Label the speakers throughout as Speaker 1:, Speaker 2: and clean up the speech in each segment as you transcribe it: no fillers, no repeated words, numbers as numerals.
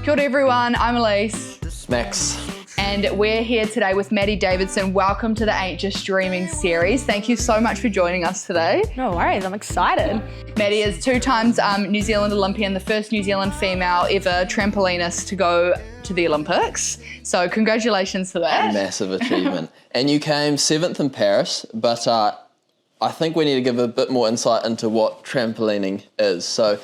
Speaker 1: Kia ora everyone, I'm Ellesse.
Speaker 2: Max.
Speaker 1: And we're here today with Maddie Davidson. Welcome to the Ain't Just Dreaming series. Thank you so much for joining us today.
Speaker 3: No worries, I'm excited.
Speaker 1: Maddie is 2 times New Zealand Olympian, the first New Zealand female ever trampolinist to go to the Olympics. So congratulations to that.
Speaker 2: Massive achievement. And you came 7th in Paris, but I think we need to give a bit more insight into what trampolining is. So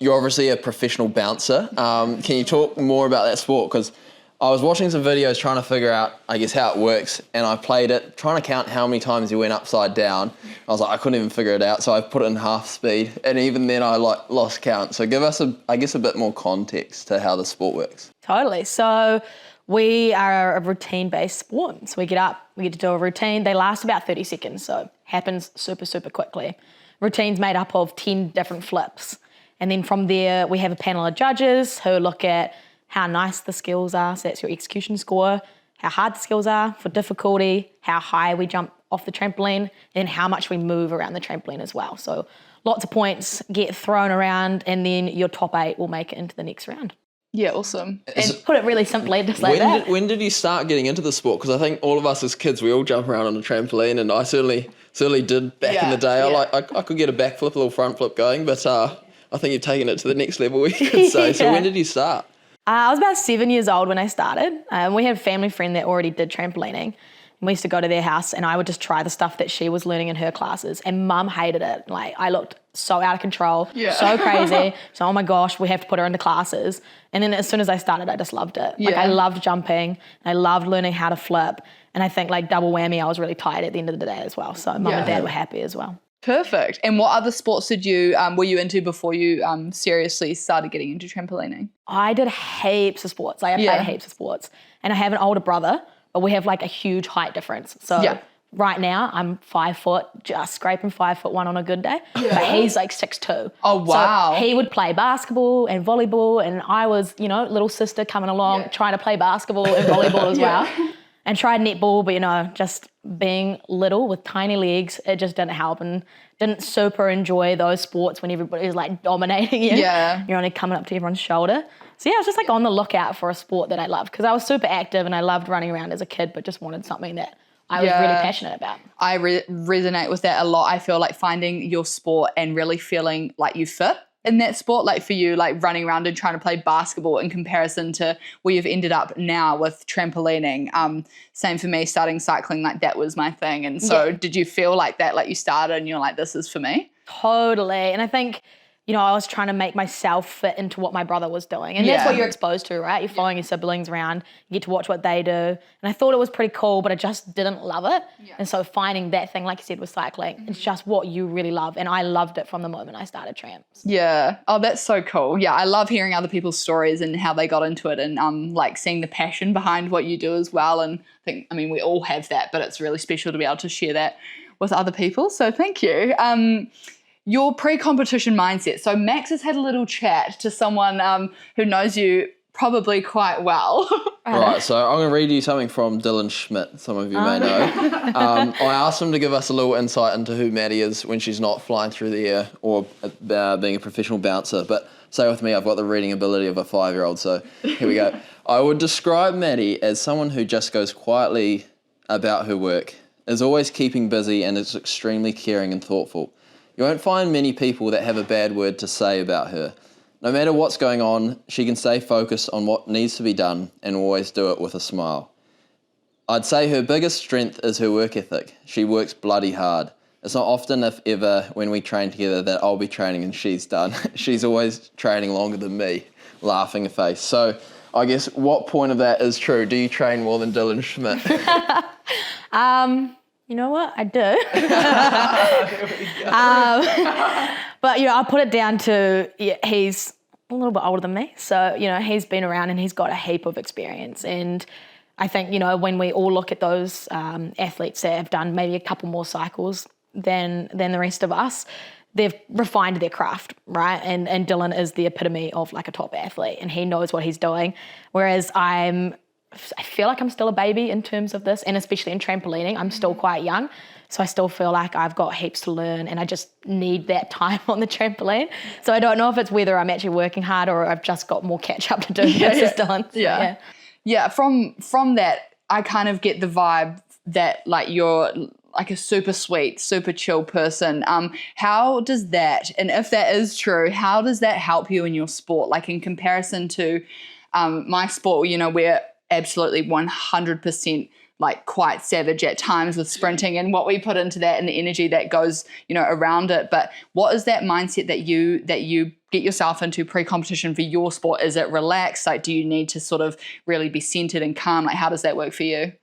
Speaker 2: you're obviously a professional bouncer. Can you talk more about that sport? Because I was watching some videos trying to figure out, I guess, how it works, and I played it, trying to count how many times you went upside down. I was like, I couldn't even figure it out, so I put it in half speed, and even then I lost count. So give us, a bit more context to how the sport works.
Speaker 3: Totally. So we are a routine-based sport. So we get up, we get to do a routine. They last about 30 seconds, so it happens super, super quickly. Routine's made up of 10 different flips. And then from there, we have a panel of judges who look at how nice the skills are, so that's your execution score, how hard the skills are for difficulty, how high we jump off the trampoline, and how much we move around the trampoline as well. So lots of points get thrown around, and then your top 8 will make it into the next round.
Speaker 1: Yeah, awesome.
Speaker 3: And put it really simply, just like that.
Speaker 2: When did you start getting into the sport? Because I think all of us as kids, we all jump around on a trampoline, and I certainly did back in the day. I could get a backflip, a little front flip going, but I think you've taken it to the next level, we could say. So when did you start?
Speaker 3: I was about 7 years old when I started. We had a family friend that already did trampolining. And we used to go to their house and I would just try the stuff that she was learning in her classes. And Mum hated it. Like, I looked so out of control, so crazy. So, oh my gosh, we have to put her into classes. And then as soon as I started, I just loved it. Like, I loved jumping. I loved learning how to flip. And I think, like, double whammy, I was really tired at the end of the day as well. So Mum and Dad were happy as well.
Speaker 1: Perfect. And what other sports did you were you into before you seriously started getting into trampolining?
Speaker 3: I did heaps of sports. Like, I played heaps of sports. And I have an older brother, but we have like a huge height difference. So right now I'm 5 foot, just scraping 5'1" on a good day. But he's like 6'2".
Speaker 1: Oh, wow.
Speaker 3: So he would play basketball and volleyball, and I was, little sister coming along trying to play basketball and volleyball as well. And tried netball, but just being little with tiny legs, it just didn't help, and didn't super enjoy those sports when everybody's like dominating you. Yeah. You're only coming up to everyone's shoulder. So I was just like on the lookout for a sport that I loved, because I was super active and I loved running around as a kid, but just wanted something that I was really passionate about. I
Speaker 1: resonate with that a lot. I feel like finding your sport and really feeling like you fit in that sport, like for you, like running around and trying to play basketball in comparison to where you've ended up now with trampolining. Same for me, starting cycling, like that was my thing. And so did you feel like that, like you started and you're like, this is for me?
Speaker 3: Totally. And I think, I was trying to make myself fit into what my brother was doing. And that's what you're exposed to, right? You're following your siblings around, you get to watch what they do. And I thought it was pretty cool, but I just didn't love it. And so finding that thing, like you said, with cycling, it's just what you really love. And I loved it from the moment I started tramps.
Speaker 1: Yeah. Oh, that's so cool. Yeah, I love hearing other people's stories and how they got into it, and like seeing the passion behind what you do as well. And I mean, we all have that, but it's really special to be able to share that with other people. So thank you. Your pre-competition mindset. So Max has had a little chat to someone who knows you probably quite well.
Speaker 2: Right, so I'm going to read you something from Dylan Schmidt, some of you may know. I asked him to give us a little insight into who Maddie is when she's not flying through the air or being a professional bouncer. But say with me, I've got the reading ability of a 5-year-old, so here we go. I would describe Maddie as someone who just goes quietly about her work, is always keeping busy, and is extremely caring and thoughtful. You won't find many people that have a bad word to say about her. No matter what's going on, she can stay focused on what needs to be done and always do it with a smile. I'd say her biggest strength is her work ethic. She works bloody hard. It's not often, if ever, when we train together that I'll be training and she's done. She's always training longer than me, laughing a face. So I guess what point of that is true? Do you train more than Dylan Schmidt?
Speaker 3: You know what? I do. But, I'll put it down to he's a little bit older than me. So, he's been around and he's got a heap of experience. And I think, when we all look at those athletes that have done maybe a couple more cycles than the rest of us, they've refined their craft, right? And Dylan is the epitome of like a top athlete, and he knows what he's doing. Whereas I feel like I'm still a baby in terms of this, and especially in trampolining, I'm still quite young. So I still feel like I've got heaps to learn and I just need that time on the trampoline. So I don't know if it's whether I'm actually working hard or I've just got more catch up to do versus Dylan. So,
Speaker 1: yeah. From that, I kind of get the vibe that like you're like a super sweet, super chill person. How does that, and if that is true, how does that help you in your sport? Like in comparison to my sport, you know, we're absolutely 100% like quite savage at times with sprinting and what we put into that and the energy that goes, you know, around it. But what is that mindset that you get yourself into pre-competition for your sport? Is it relaxed? Like, do you need to sort of really be centered and calm? Like, how does that work for you?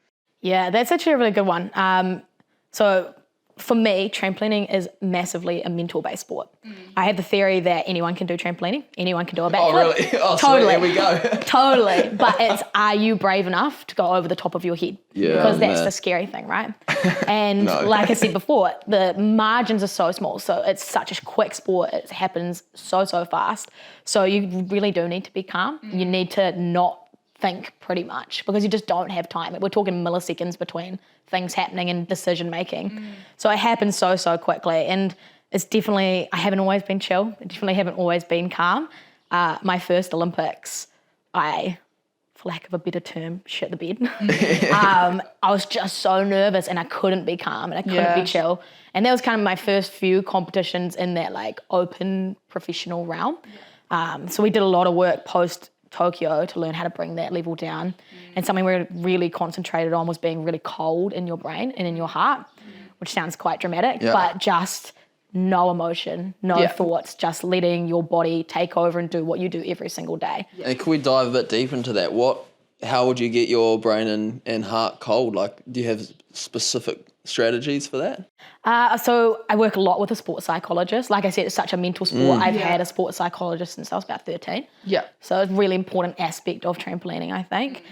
Speaker 3: Yeah, that's actually a really good one. So for me, trampolining is massively a mental-based sport. I have the theory that anyone can do trampolining, anyone can do a backflip.
Speaker 2: Oh, really? Oh,
Speaker 3: totally.
Speaker 2: Sweet. Here we go.
Speaker 3: Totally. But it's, are you brave enough to go over the top of your head?
Speaker 2: Yeah,
Speaker 3: because that's the scary thing, right? And like I said before, the margins are so small. So it's such a quick sport. It happens so fast. So you really do need to be calm. You need to not think pretty much because you just don't have time. We're talking milliseconds between things happening and decision making. So it happens so quickly, and it's definitely, I haven't always been chill. I definitely haven't always been calm. My first Olympics, I, for lack of a better term, shit the bed. I was just so nervous and I couldn't be calm and I couldn't be chill. And that was kind of my first few competitions in that like open professional realm. So we did a lot of work post Tokyo to learn how to bring that level down. And something we really concentrated on was being really cold in your brain and in your heart, which sounds quite dramatic, but just no emotion, no thoughts, just letting your body take over and do what you do every single day.
Speaker 2: And can we dive a bit deep into that? How would you get your brain and heart cold? Like, do you have specific strategies for that?
Speaker 3: So I work a lot with a sports psychologist. Like I said, it's such a mental sport. I've had a sports psychologist since I was about 13. Yeah. So it's a really important aspect of trampolining, I think.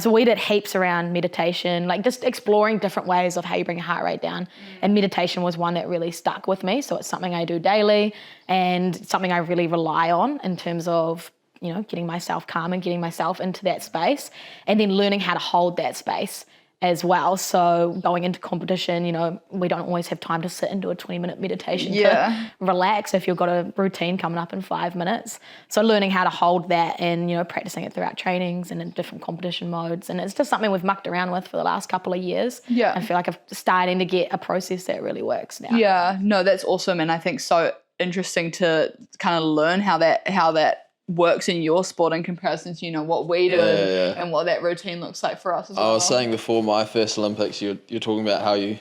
Speaker 3: So we did heaps around meditation, like just exploring different ways of how you bring your heart rate down. And meditation was one that really stuck with me. So it's something I do daily and something I really rely on in terms of, you know, getting myself calm and getting myself into that space and then learning how to hold that space as well. So going into competition, you know, we don't always have time to sit and do a 20-minute meditation to relax if you've got a routine coming up in 5 minutes. So learning how to hold that and, you know, practicing it throughout trainings and in different competition modes. And it's just something we've mucked around with for the last couple of years. Yeah. I feel like I'm starting to get a process that really works now.
Speaker 1: Yeah, no, that's awesome. And I think so interesting to kind of learn how that works in your sport in comparison to, you know, what we do and what that routine looks like for us as well.
Speaker 2: I was saying before my first Olympics, you're talking about how you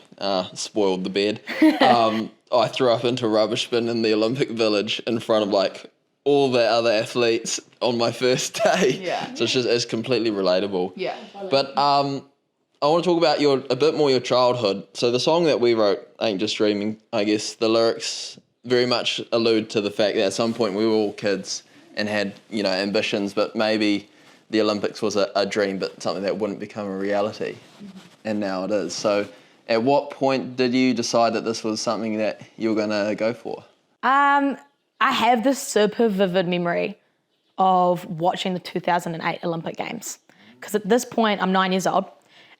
Speaker 2: spoiled the bed. I threw up into a rubbish bin in the Olympic Village in front of like all the other athletes on my first day. Yeah. So it's completely relatable. Yeah. But I want to talk about a bit more your childhood. So the song that we wrote, Ain't Just Dreaming, I guess the lyrics very much allude to the fact that at some point we were all kids and had, you know, ambitions, but maybe the Olympics was a dream, but something that wouldn't become a reality. And now it is. So at what point did you decide that this was something that you were going to go for?
Speaker 3: I have this super vivid memory of watching the 2008 Olympic Games. Because at this point, I'm 9 years old,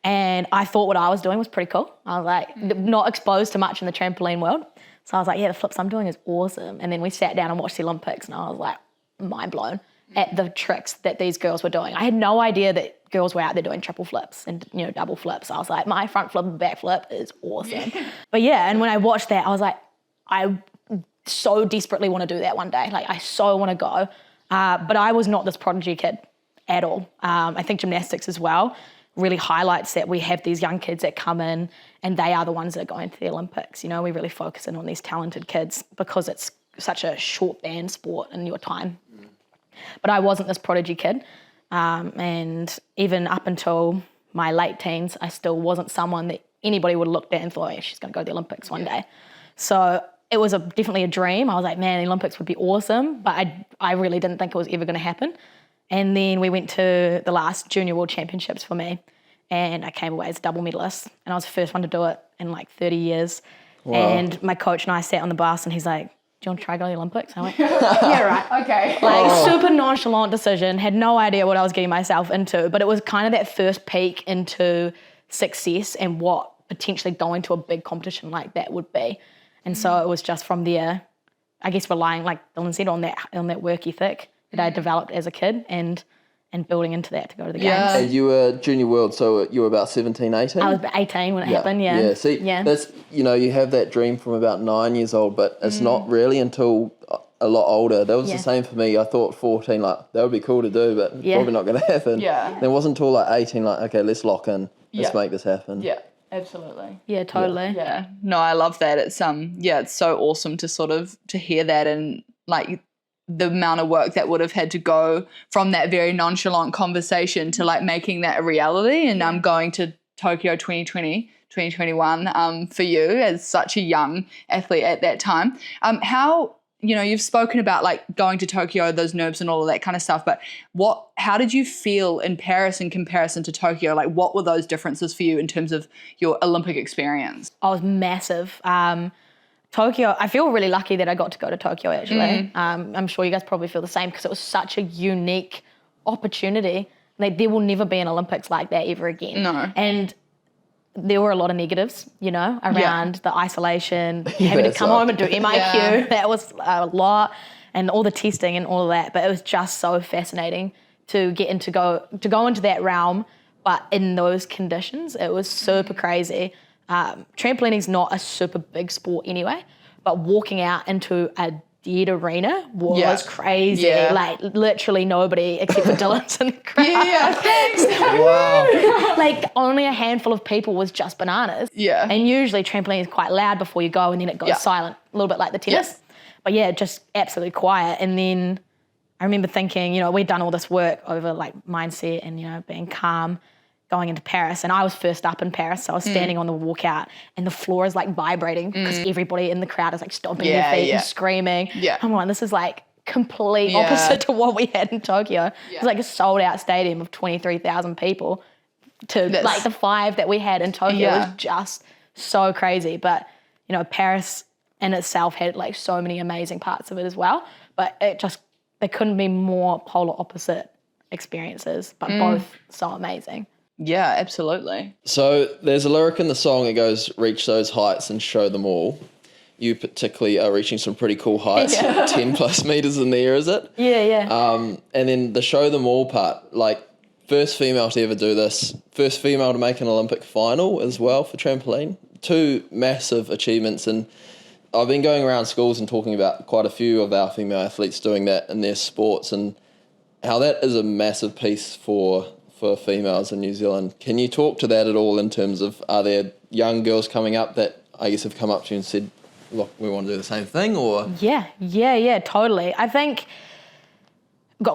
Speaker 3: and I thought what I was doing was pretty cool. I was like, not exposed to much in the trampoline world. So I was like, yeah, the flips I'm doing is awesome. And then we sat down and watched the Olympics, and I was like, mind blown at the tricks that these girls were doing. I had no idea that girls were out there doing triple flips and, you know, double flips. I was like, my front flip and back flip is awesome. But yeah, and when I watched that, I was like, I so desperately want to do that one day. Like, I so want to go. But I was not this prodigy kid at all. I think gymnastics as well really highlights that we have these young kids that come in and they are the ones that are going to the Olympics. You know, we really focus in on these talented kids because it's such a short band sport in your time. But I wasn't this prodigy kid. And even up until my late teens, I still wasn't someone that anybody would have looked at and thought, yeah, she's going to go to the Olympics one day. So it was definitely a dream. I was like, man, the Olympics would be awesome. But I really didn't think it was ever going to happen. And then we went to the last Junior World Championships for me. And I came away as a double medalist. And I was the first one to do it in like 30 years. Wow. And my coach and I sat on the bus and he's like, do you want to try go to the Olympics? And I went, yeah, right, okay. Like, super nonchalant decision, had no idea what I was getting myself into, but it was kind of that first peek into success and what potentially going to a big competition like that would be. And so it was just from there, I guess, relying, like Dylan said, on that work ethic that I developed as a kid and building into that to go to the games.
Speaker 2: And you were junior world, so you were about 17, 18?
Speaker 3: I was about 18 when it happened, yeah.
Speaker 2: Yeah, see, that's, you have that dream from about 9 years old, but it's not really until a lot older. That was the same for me. I thought 14, like, that would be cool to do, but probably not going to happen.
Speaker 1: Yeah.
Speaker 2: Then it wasn't until like 18, like, okay, let's lock in. Let's make this happen.
Speaker 1: Yeah, absolutely.
Speaker 3: Yeah, totally.
Speaker 1: Yeah. No, I love that. It's it's so awesome to sort of to hear that, and like the amount of work that would have had to go from that very nonchalant conversation to like making that a reality, and going to Tokyo 2021 for you as such a young athlete at that time. How, you've spoken about like going to Tokyo, those nerves and all of that kind of stuff, but how did you feel in Paris in comparison to Tokyo? Like, what were those differences for you in terms of your Olympic experience?
Speaker 3: I was massive. Tokyo, I feel really lucky that I got to go to Tokyo, actually. I'm sure you guys probably feel the same, because it was such a unique opportunity. Like, there will never be an Olympics like that ever again.
Speaker 1: No.
Speaker 3: And there were a lot of negatives, around the isolation, having to come home and do MIQ. Yeah. That was a lot, and all the testing and all of that. But it was just so fascinating to go into that realm, but in those conditions. It was super crazy. Trampolining is not a super big sport anyway, but walking out into a dead arena was crazy.
Speaker 1: Yeah.
Speaker 3: Like, literally nobody except for Dylan's in the crowd.
Speaker 1: Yeah, thanks.
Speaker 2: Wow.
Speaker 3: Like, only a handful of people was just bananas.
Speaker 1: Yeah.
Speaker 3: And usually trampolining is quite loud before you go, and then it goes silent, a little bit like the tennis.
Speaker 1: Yeah.
Speaker 3: But yeah, just absolutely quiet. And then I remember thinking, we'd done all this work over like mindset and, being calm going into Paris. And I was first up in Paris, so I was standing on the walkout, and the floor is like vibrating because everybody in the crowd is like stomping their feet and screaming.
Speaker 1: Yeah.
Speaker 3: I'm like, this is like complete opposite to what we had in Tokyo. Yeah. It was like a sold out stadium of 23,000 people like the 5 that we had in Tokyo. It was just so crazy. But, Paris in itself had like so many amazing parts of it as well. But there couldn't be more polar opposite experiences, but both so amazing.
Speaker 1: Yeah, absolutely.
Speaker 2: So there's a lyric in the song that goes, reach those heights and show them all. You particularly are reaching some pretty cool heights, 10 plus meters in the air, is it?
Speaker 3: Yeah.
Speaker 2: And then the show them all part, like, first female to ever do this, first female to make an Olympic final as well for trampoline. 2 massive achievements, and I've been going around schools and talking about quite a few of our female athletes doing that in their sports, and how that is a massive piece for females in New Zealand. Can you talk to that at all in terms of, are there young girls coming up that I guess have come up to you and said, look, we want to do the same thing, or?
Speaker 3: Yeah, totally. I think,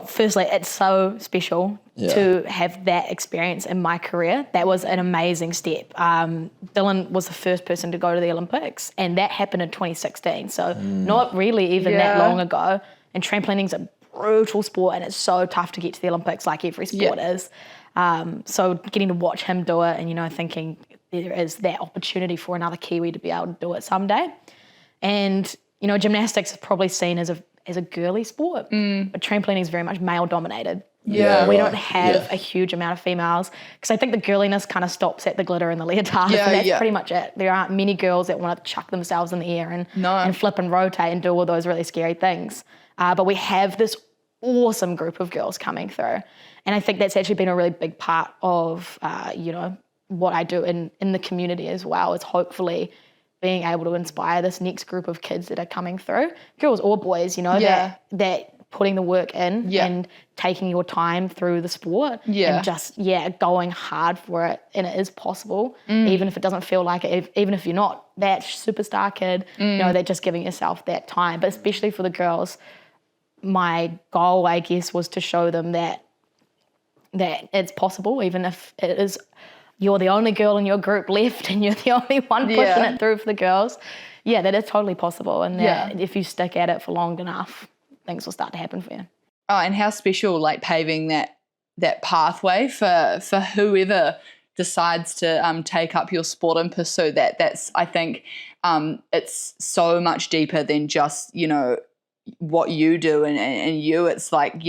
Speaker 3: firstly, it's so special to have that experience in my career. That was an amazing step. Dylan was the first person to go to the Olympics, and that happened in 2016, so not really even that long ago. And trampolining's a brutal sport, and it's so tough to get to the Olympics, like every sport is. So getting to watch him do it, and thinking there is that opportunity for another Kiwi to be able to do it someday. And gymnastics is probably seen as a girly sport, but trampolining is very much male dominated.
Speaker 2: Yeah,
Speaker 3: we don't have a huge amount of females, because I think the girliness kind of stops at the glitter and the leotard, and that's pretty much it. There aren't many girls that want to chuck themselves in the air and flip and rotate and do all those really scary things. But we have this awesome group of girls coming through. And I think that's actually been a really big part of, what I do in the community as well, is hopefully being able to inspire this next group of kids that are coming through, girls or boys, that putting the work in and taking your time through the sport and just, going hard for it. And it is possible, even if it doesn't feel like it, even if you're not that superstar kid, they're just giving yourself that time. But especially for the girls, my goal, I guess, was to show them that it's possible, even if it is you're the only girl in your group left and you're the only one pushing it through for the girls. Yeah, that is totally possible. And that if you stick at it for long enough, things will start to happen for you.
Speaker 1: Oh, and how special, like, paving that pathway for whoever decides to take up your sport and pursue that. That's, I think, it's so much deeper than just, what you do and you. It's like,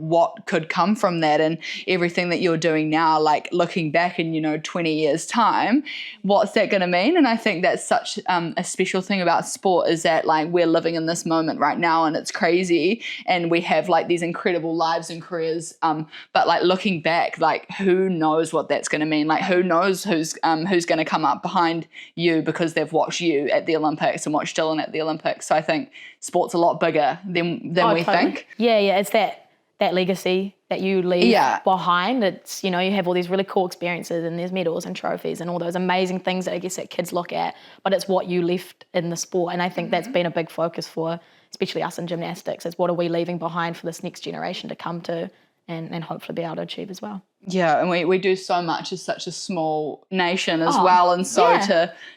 Speaker 1: what could come from that and everything that you're doing now, like looking back in, 20 years time, what's that going to mean? And I think that's such a special thing about sport, is that like we're living in this moment right now and it's crazy and we have like these incredible lives and careers. But like looking back, like who knows what that's going to mean? Like who knows who's going to come up behind you because they've watched you at the Olympics and watched Dylan at the Olympics. So I think sport's a lot bigger than we think.
Speaker 3: Yeah, it's that legacy that you leave behind. It's, you have all these really cool experiences and there's medals and trophies and all those amazing things that I guess that kids look at, but it's what you left in the sport. And I think that's been a big focus for especially us in gymnastics, is what are we leaving behind for this next generation to come to and hopefully be able to achieve as well.
Speaker 1: Yeah, and we do so much as such a small nation as well, and so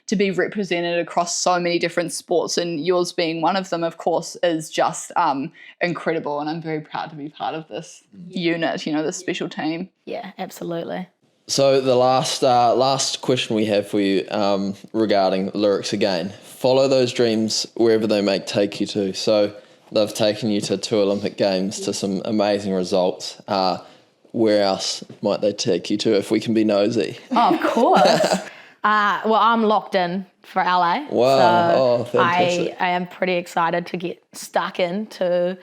Speaker 1: to be represented across so many different sports, and yours being one of them, of course, is just incredible, and I'm very proud to be part of this unit, this special team.
Speaker 3: Yeah, absolutely.
Speaker 2: So the last question we have for you regarding lyrics again, follow those dreams wherever they may take you to. So they've taken you to 2 Olympic Games, to some amazing results. Where else might they take you to if we can be nosy?
Speaker 3: Oh, of course. Well, I'm locked in for LA.
Speaker 2: Wow.
Speaker 3: So
Speaker 2: Fantastic.
Speaker 3: I am pretty excited to get stuck into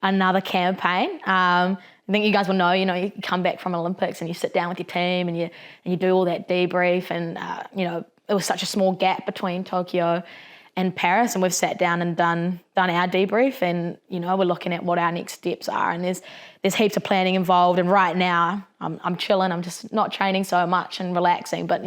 Speaker 3: another campaign. I think you guys will know, you come back from Olympics and you sit down with your team and you do all that debrief, and, it was such a small gap between Tokyo and Paris, and we've sat down and done our debrief, and we're looking at what our next steps are, and there's heaps of planning involved. And right now I'm chilling, I'm just not training so much and relaxing, but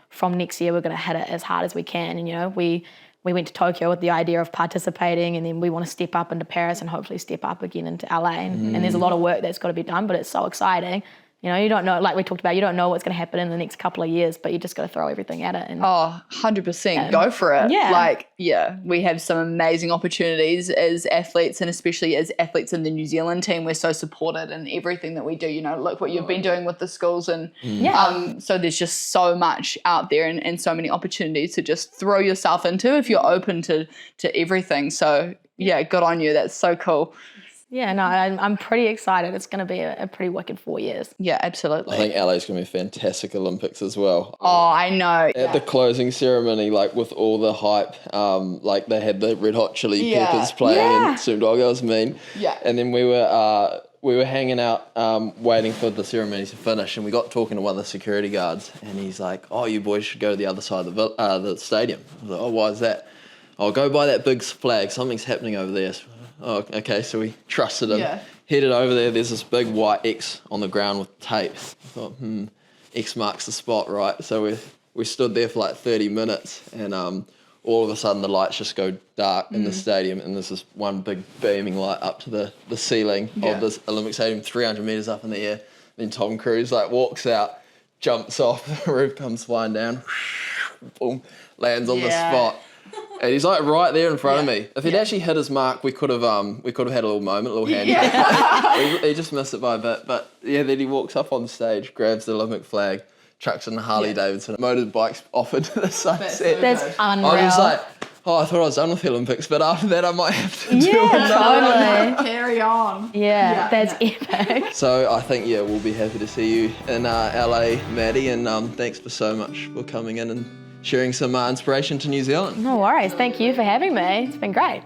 Speaker 3: from next year we're going to hit it as hard as we can. And we went to Tokyo with the idea of participating, and then we want to step up into Paris and hopefully step up again into LA, and there's a lot of work that's got to be done, but it's so exciting. You don't know, like we talked about, you don't know what's going to happen in the next couple of years, but you just got to throw everything at it. And
Speaker 1: 100%. Go for it.
Speaker 3: Yeah.
Speaker 1: We have some amazing opportunities as athletes, and especially as athletes in the New Zealand team. We're so supported in everything that we do. Look what you've been doing with the schools. And so there's just so much out there and so many opportunities to just throw yourself into if you're open to everything. So, yeah, good on you. That's so cool.
Speaker 3: Yeah, no, I'm pretty excited. It's going to be a pretty wicked 4 years.
Speaker 1: Yeah, absolutely.
Speaker 2: I think LA's going to be a fantastic Olympics as well.
Speaker 1: Oh, I know.
Speaker 2: At the closing ceremony, like with all the hype, like they had the Red Hot Chili Peppers playing and Snoop Dogg, was mean. Yeah. And then we were hanging out waiting for the ceremony to finish, and we got talking to one of the security guards, and he's like, "Oh, you boys should go to the other side of the stadium." I was like, "Oh, why is that?" "I'll go by that big flag. Something's happening over there." Oh, okay, so we trusted him. Yeah. Headed over there, there's this big white X on the ground with tape. I thought, X marks the spot, right? So we stood there for like 30 minutes, and all of a sudden the lights just go dark in the stadium, and there's this one big beaming light up to the ceiling of this Olympic Stadium, 300 metres up in the air. Then Tom Cruise walks out, jumps off the roof, comes flying down, boom, lands on the spot. And he's right there in front of me. If he'd actually hit his mark, we could have had a little moment, a little handshake. He just missed it by a bit. But then he walks up on stage, grabs the Olympic flag, chucks in the Harley Davidson, motorbikes off into the sunset.
Speaker 3: That's unreal.
Speaker 2: I was like, I thought I was done with the Olympics, but after that I might have to do
Speaker 3: another.
Speaker 1: Totally. Carry on.
Speaker 3: Yeah, that's epic.
Speaker 2: So I think, we'll be happy to see you in LA, Maddie, and thanks for so much for coming in and sharing some inspiration to New Zealand.
Speaker 3: No worries. Thank you for having me. It's been great.